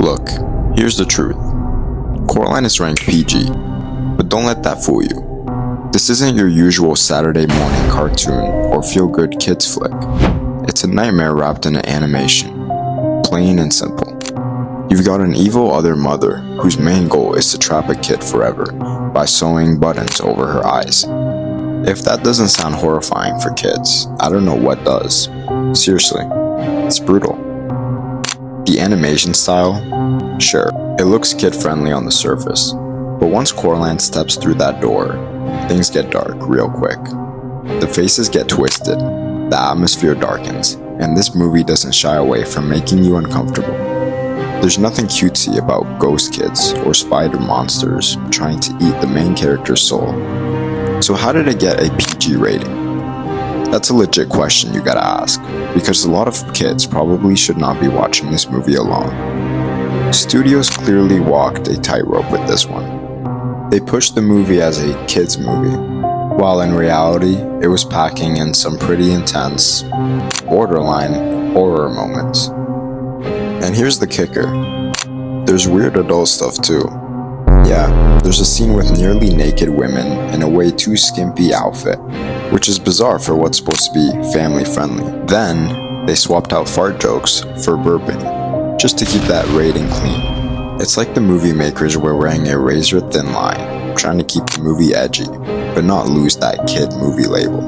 Look, here's the truth. Coraline is ranked PG, but don't let that fool you. This isn't your usual Saturday morning cartoon or feel-good kids flick. It's a nightmare wrapped in an animation. Plain and simple. You've got an evil other mother whose main goal is to trap a kid forever by sewing buttons over her eyes. If that doesn't sound horrifying for kids, I don't know what does. Seriously, it's brutal. The animation style? Sure, it looks kid-friendly on the surface, but once Coraline steps through that door, things get dark real quick. The faces get twisted, the atmosphere darkens, and this movie doesn't shy away from making you uncomfortable. There's nothing cutesy about ghost kids or spider monsters trying to eat the main character's soul. So how did it get a PG rating? That's a legit question you gotta ask, because a lot of kids probably should not be watching this movie alone. Studios clearly walked a tightrope with this one. They pushed the movie as a kids movie, while in reality, it was packing in some pretty intense, borderline horror moments. And here's the kicker. There's weird adult stuff too. Yeah, there's a scene with nearly naked women in a way too skimpy outfit, which is bizarre for what's supposed to be family friendly. Then, they swapped out fart jokes for burping, just to keep that rating clean. It's like the movie makers were wearing a razor thin line, trying to keep the movie edgy, but not lose that kid movie label.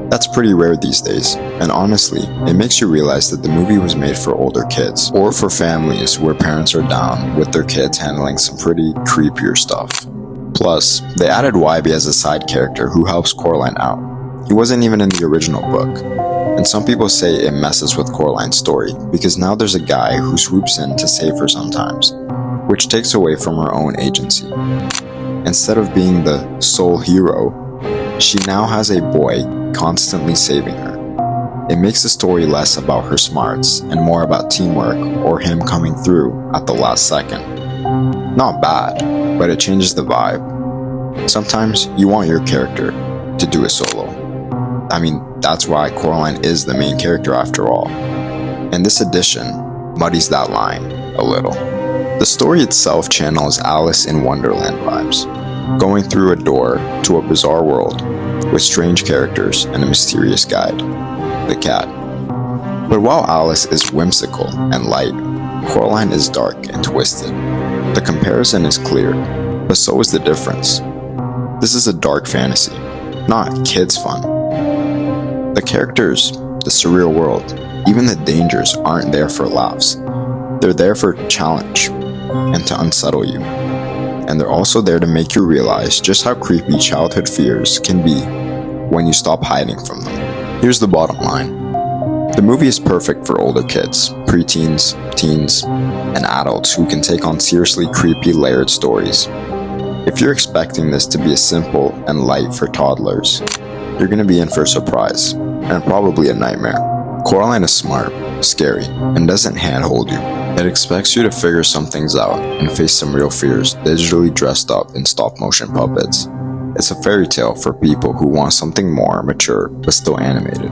That's pretty rare these days, and honestly, it makes you realize that the movie was made for older kids, or for families where parents are down with their kids handling some pretty creepier stuff. Plus, they added Wybie as a side character who helps Coraline out. He wasn't even in the original book, and some people say it messes with Coraline's story, because now there's a guy who swoops in to save her sometimes, which takes away from her own agency. Instead of being the sole hero, she now has a boy constantly saving her. It makes the story less about her smarts and more about teamwork or him coming through at the last second. Not bad, but it changes the vibe. Sometimes you want your character to do it solo. I mean, that's why Coraline is the main character after all. And this edition muddies that line a little. The story itself channels Alice in Wonderland vibes, going through a door to a bizarre world with strange characters and a mysterious guide, the cat. But while Alice is whimsical and light, Coraline is dark and twisted. The comparison is clear, but so is the difference. This is a dark fantasy, not kids' fun. The characters, the surreal world, even the dangers aren't there for laughs. They're there for challenge and to unsettle you. And they're also there to make you realize just how creepy childhood fears can be when you stop hiding from them. Here's the bottom line. The movie is perfect for older kids, preteens, teens, and adults who can take on seriously creepy layered stories. If you're expecting this to be a simple and light for toddlers, you're gonna be in for a surprise, and probably a nightmare. Coraline is smart, scary, and doesn't handhold you. It expects you to figure some things out and face some real fears digitally dressed up in stop-motion puppets. It's a fairy tale for people who want something more mature but still animated.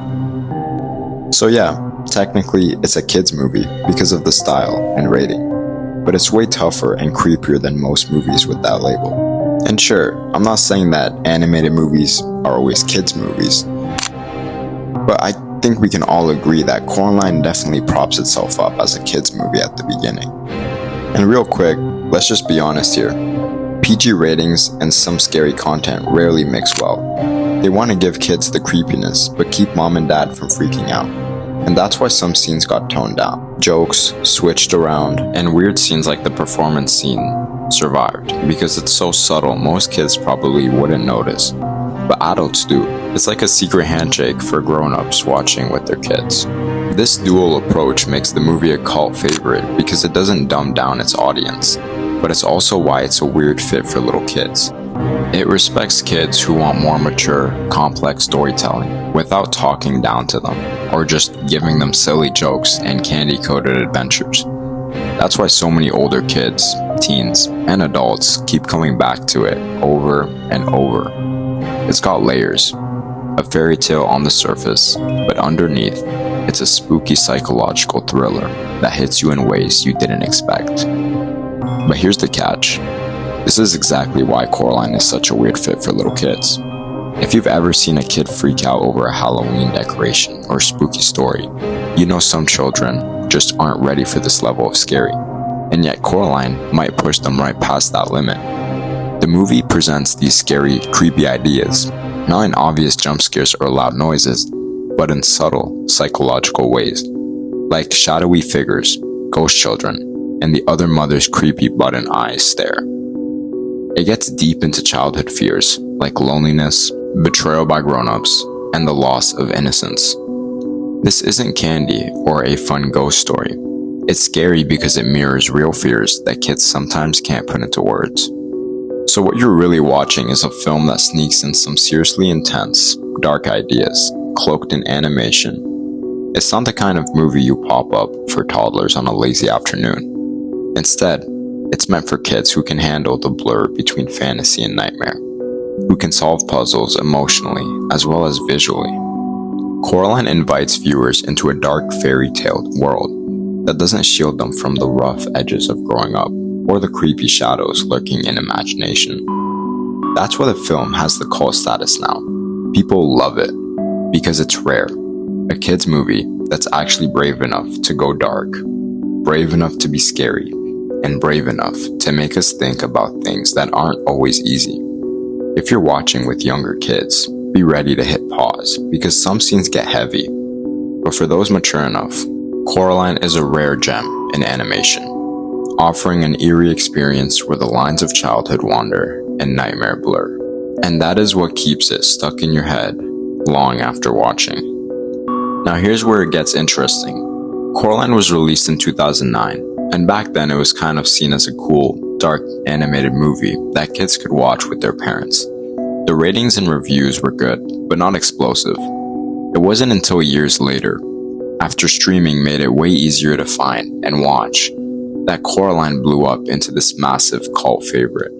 So yeah, technically it's a kids movie because of the style and rating, but it's way tougher and creepier than most movies with that label. And sure, I'm not saying that animated movies are always kids movies, but I think we can all agree that Coraline definitely props itself up as a kids movie at the beginning. And real quick, let's just be honest here. PG ratings and some scary content rarely mix well. They want to give kids the creepiness, but keep mom and dad from freaking out. And that's why some scenes got toned down. Jokes switched around, and weird scenes like the performance scene survived, because it's so subtle most kids probably wouldn't notice. But adults do. It's like a secret handshake for grown-ups watching with their kids. This dual approach makes the movie a cult favorite because it doesn't dumb down its audience, but it's also why it's a weird fit for little kids. It respects kids who want more mature, complex storytelling without talking down to them or just giving them silly jokes and candy-coated adventures. That's why so many older kids, teens, and adults keep coming back to it over and over. It's got layers, a fairy tale on the surface, but underneath, It's a spooky psychological thriller that hits you in ways you didn't expect. But here's the catch. This is exactly why Coraline is such a weird fit for little kids. If you've ever seen a kid freak out over a Halloween decoration or spooky story, you know some children just aren't ready for this level of scary. And yet Coraline might push them right past that limit. The movie presents these scary, creepy ideas, not in obvious jump scares or loud noises, but in subtle, psychological ways, like shadowy figures, ghost children, and the other mother's creepy button eyes stare. It gets deep into childhood fears, like loneliness, betrayal by grown-ups, and the loss of innocence. This isn't candy or a fun ghost story. It's scary because it mirrors real fears that kids sometimes can't put into words. So what you're really watching is a film that sneaks in some seriously intense, dark ideas, cloaked in animation. It's not the kind of movie you pop up for toddlers on a lazy afternoon. Instead, it's meant for kids who can handle the blur between fantasy and nightmare, who can solve puzzles emotionally as well as visually. Coraline invites viewers into a dark fairy tale world that doesn't shield them from the rough edges of growing up or the creepy shadows lurking in imagination. That's why the film has the cult status now. People love it because it's rare. A kids movie that's actually brave enough to go dark, brave enough to be scary, and brave enough to make us think about things that aren't always easy. If you're watching with younger kids, be ready to hit pause because some scenes get heavy. But for those mature enough, Coraline is a rare gem in animation, offering an eerie experience where the lines of childhood wander and nightmare blur. And that is what keeps it stuck in your head long after watching. Now here's where it gets interesting. Coraline was released in 2009, and back then it was kind of seen as a cool, dark animated movie that kids could watch with their parents. The ratings and reviews were good, but not explosive. It wasn't until years later, after streaming made it way easier to find and watch, that Coraline blew up into this massive cult favorite.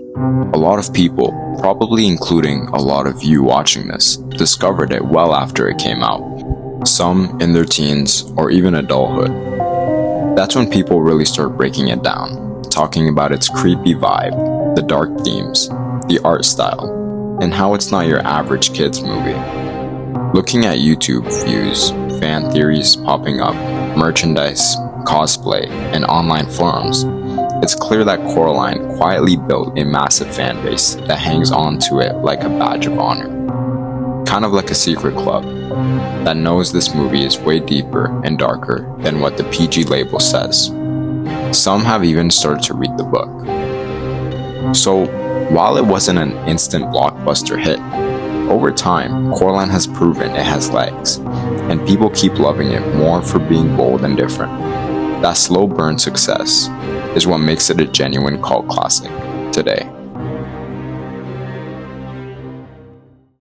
A lot of people, probably including a lot of you watching this, discovered it well after it came out. Some in their teens or even adulthood. That's when people really start breaking it down, talking about its creepy vibe, the dark themes, the art style, and how it's not your average kids movie. Looking at YouTube views, fan theories popping up, merchandise, cosplay, and online forums, it's clear that Coraline quietly built a massive fan base that hangs on to it like a badge of honor. Kind of like a secret club that knows this movie is way deeper and darker than what the PG label says. Some have even started to read the book. So, while it wasn't an instant blockbuster hit, over time, Coraline has proven it has legs, and people keep loving it more for being bold and different. That slow burn success is what makes it a genuine cult classic today.